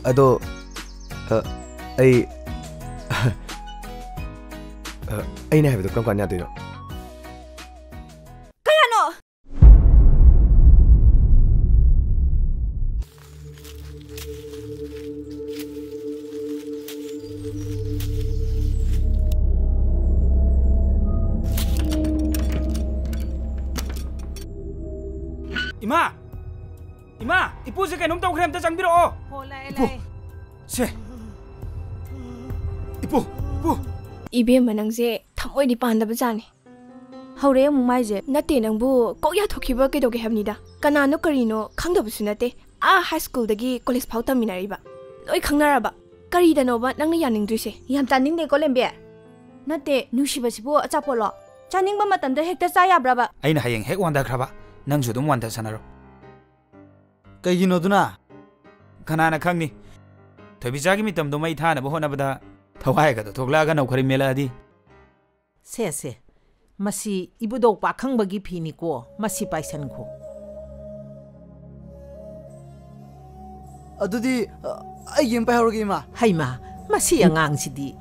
Ado, ay na haibado kram kan yadoino. Kayano? Ima, ipu se kainom tawkhre amta changbiro. Ho lai Ipu. lai. Se. Ipu. Ibe manangje thamoi di panda bajani. Haure mu maije. Nate nangbu kokya thokiba kedoge hamnida. Kanano karino khangdabusu nate. High school dagi college phau taminariba. Loi khangnaraba. Kari danoba nangna yaningdrise. Yam taningne ko lembe. Nate nushibasibu achapolo. Chaningba matamda hekta cha yabraba. Aina hayeng hek wanda khraba. Nangsu dum wanda sanaro. Kaigino duna Kanana khangni. Thobijagi mitam do mai thana bo honabada. Thawai ga thokla ga naukhari meladi. Se masi ibudok pakhang bagi phini ko masi paisan ko adudi ay yem pa hawrgi ma haima masi angang sidi